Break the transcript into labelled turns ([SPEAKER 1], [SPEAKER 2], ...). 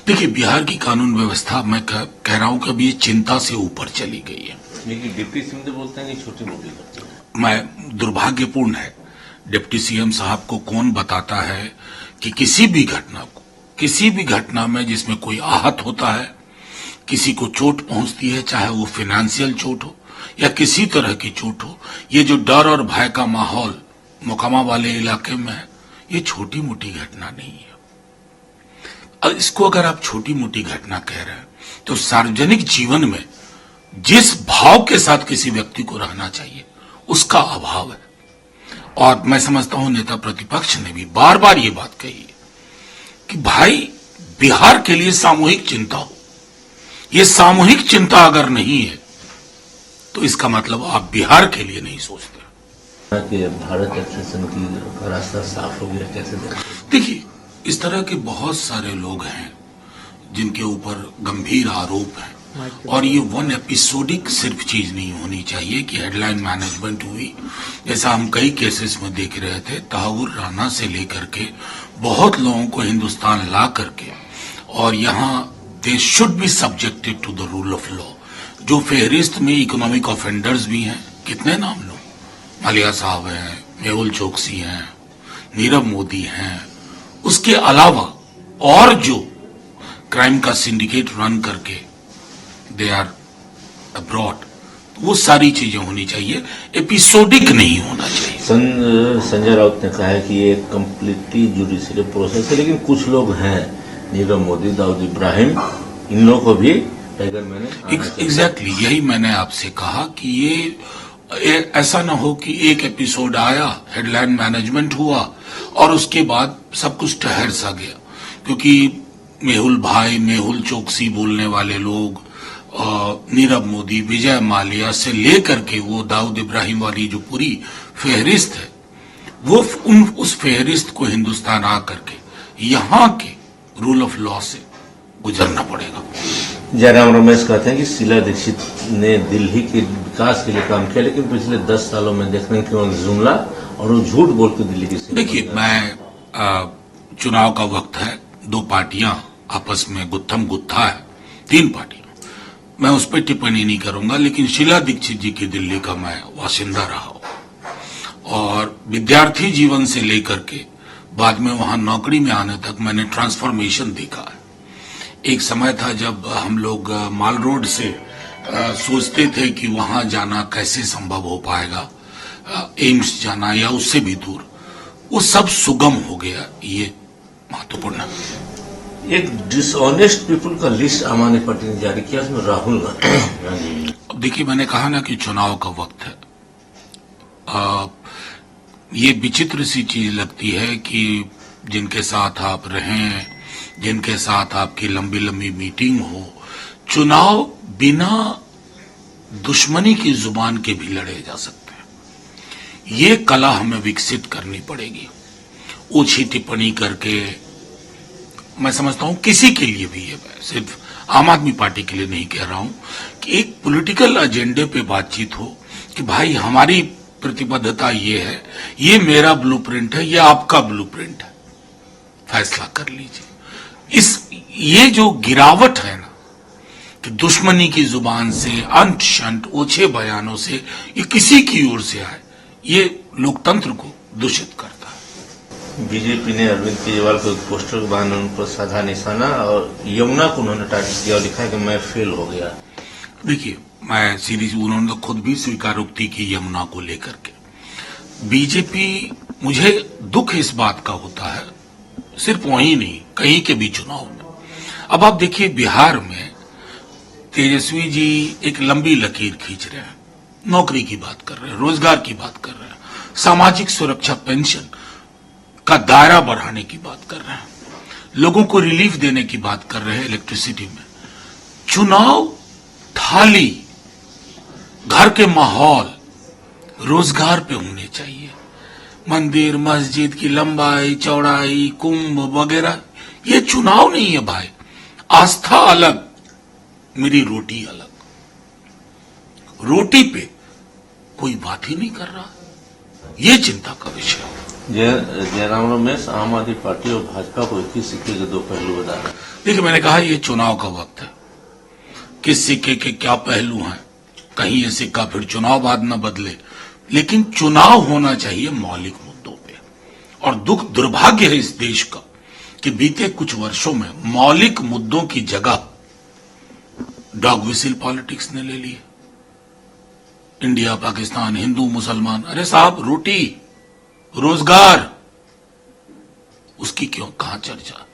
[SPEAKER 1] देखिए, बिहार की कानून व्यवस्था मैं कह रहा हूं कि अभी ये चिंता से ऊपर चली गई है।
[SPEAKER 2] लेकिन डिप्टी सीएम तो बोलते हैं कि छोटी मोटी करते हैं।
[SPEAKER 1] मैं दुर्भाग्यपूर्ण है, डिप्टी सीएम साहब को कौन बताता है कि किसी भी घटना में जिसमें कोई आहत होता है, किसी को चोट पहुंचती है, चाहे वो फाइनेंशियल चोट हो या किसी तरह की चोट हो, ये जो डर और भय का माहौल मोकामा वाले इलाके में है, ये छोटी मोटी घटना नहीं है। इसको अगर आप छोटी मोटी घटना कह रहे हैं तो सार्वजनिक जीवन में जिस भाव के साथ किसी व्यक्ति को रहना चाहिए उसका अभाव है। और मैं समझता हूं नेता प्रतिपक्ष ने भी बार बार ये बात कही है कि भाई, बिहार के लिए सामूहिक चिंता हो। ये सामूहिक चिंता अगर नहीं है तो इसका मतलब आप बिहार के लिए नहीं सोचते।
[SPEAKER 2] कि भारत एक्सटेंशन की रास्ता साफ हो गया, कैसे
[SPEAKER 1] देखिए, इस तरह के बहुत सारे लोग हैं जिनके ऊपर गंभीर आरोप हैं, और ये वन एपिसोडिक सिर्फ चीज नहीं होनी चाहिए कि हेडलाइन मैनेजमेंट हुई, जैसा हम कई केसेस में देख रहे थे। तहावुर राणा से लेकर के बहुत लोगों को हिंदुस्तान ला करके, और यहाँ they should be subjected to the rule of law. जो फेहरिस्त में इकोनॉमिक ऑफेंडर्स भी हैं, कितने नाम लो, मालिया साहब हैं, मेहुल चोकसी हैं, नीरव मोदी हैं, उसके अलावा और जो क्राइम का सिंडिकेट रन करके दे आर अब्रॉड, वो सारी चीजें होनी चाहिए, एपिसोडिक नहीं होना चाहिए।
[SPEAKER 2] संजय राउत ने कहा है कि ये कंप्लीटली जुडिशियल प्रोसेस है, लेकिन कुछ लोग हैं, नीरव मोदी, दाऊद इब्राहिम, इन लोगों को भी टाइगर मैंने
[SPEAKER 1] एग्जैक्टली यही मैंने आपसे कहा कि ये ऐसा ना हो कि एक एपिसोड आया, हेडलाइन मैनेजमेंट हुआ और उसके बाद सब कुछ ठहर सा गया। क्योंकि मेहुल चोकसी बोलने वाले लोग, नीरव मोदी, विजय माल्या से लेकर के वो दाऊद इब्राहिम वाली जो पूरी फेहरिस्त है, वो उस फेहरिस्त को हिंदुस्तान आ करके यहाँ के रूल ऑफ लॉ से गुजरना पड़ेगा।
[SPEAKER 2] जयराम रमेश कहते हैं कि शीला दीक्षित ने दिल्ली के विकास के लिए काम किया, लेकिन पिछले 10 सालों में देखने केवल जुमला और वो झूठ बोल के दिल्ली की।
[SPEAKER 1] देखिए, मैं चुनाव का वक्त है, दो पार्टियां आपस में गुत्थम गुत्था है, 3 पार्टियां, मैं उस पर टिप्पणी नहीं करूंगा। लेकिन शीला दीक्षित जी की दिल्ली का मैं वासिंदा रहा हूं, और विद्यार्थी जीवन से लेकर के बाद में वहां नौकरी में आने तक मैंने ट्रांसफॉर्मेशन देखा है। एक समय था जब हम लोग माल रोड से सोचते थे कि वहां जाना कैसे संभव हो पाएगा, एम्स जाना या उससे भी दूर, वो सब सुगम हो गया। ये महत्वपूर्ण है।
[SPEAKER 2] एक डिसऑनेस्ट पीपल का लिस्ट आम आदमी पार्टी ने जारी किया, उसमें राहुल गांधी।
[SPEAKER 1] अब देखिए, मैंने कहा ना कि चुनाव का वक्त है। ये विचित्र सी चीज लगती है कि जिनके साथ आप रहें, जिनके साथ आपकी लंबी लंबी मीटिंग हो, चुनाव बिना दुश्मनी की जुबान के भी लड़े जा सकते हैं। ये कला हमें विकसित करनी पड़ेगी। ओछी टिप्पणी करके, मैं समझता हूं किसी के लिए भी, ये सिर्फ आम आदमी पार्टी के लिए नहीं कह रहा हूं, कि एक पॉलिटिकल एजेंडे पे बातचीत हो कि भाई हमारी प्रतिबद्धता ये है, ये मेरा ब्लूप्रिंट है, ये आपका ब्लूप्रिंट है, फैसला कर लीजिए। ये जो गिरावट है ना, कि दुश्मनी की जुबान से, अंत शंत, ओछे बयानों से, ये किसी की ओर से आए, ये लोकतंत्र को दूषित करता है।
[SPEAKER 2] बीजेपी ने अरविंद केजरीवाल को एक पोस्टर के बाद उन पर साधा निशाना, और यमुना को उन्होंने टारगेट किया और लिखा है कि मैं फेल हो गया।
[SPEAKER 1] देखिए, मैं सीरीज, उन्होंने तो खुद भी स्वीकारोक्ति की यमुना को लेकर के। बीजेपी, मुझे दुख इस बात का होता है, सिर्फ वहीं नहीं, कहीं के भी चुनाव में। अब आप देखिए, बिहार में तेजस्वी जी एक लंबी लकीर खींच रहे हैं, नौकरी की बात कर रहे हैं, रोजगार की बात कर रहे हैं, सामाजिक सुरक्षा पेंशन का दायरा बढ़ाने की बात कर रहे हैं, लोगों को रिलीफ देने की बात कर रहे हैं इलेक्ट्रिसिटी में। चुनाव थाली, घर के माहौल, रोजगार पे होने चाहिए। मंदिर मस्जिद की लंबाई चौड़ाई, कुंभ वगैरह, ये चुनाव नहीं है भाई। आस्था अलग, मेरी रोटी अलग। रोटी पे कोई बात ही नहीं कर रहा, ये चिंता का विषय है।
[SPEAKER 2] जयराम रमेश आम आदमी पार्टी और भाजपा को एक ही सिक्के के 2 पहलू बता रहे हैं।
[SPEAKER 1] देखिए, मैंने कहा ये चुनाव का वक्त है, किस सिक्के के क्या पहलू हैं, कहीं ये सिक्का फिर चुनाव बाद न बदले, लेकिन चुनाव होना चाहिए मौलिक मुद्दों पे। और दुर्भाग्य है इस देश का कि बीते कुछ वर्षों में मौलिक मुद्दों की जगह डॉग विसिल पॉलिटिक्स ने ले ली है। इंडिया पाकिस्तान, हिंदू मुसलमान, अरे साहब रोटी रोजगार, उसकी क्यों कहां चर्चा।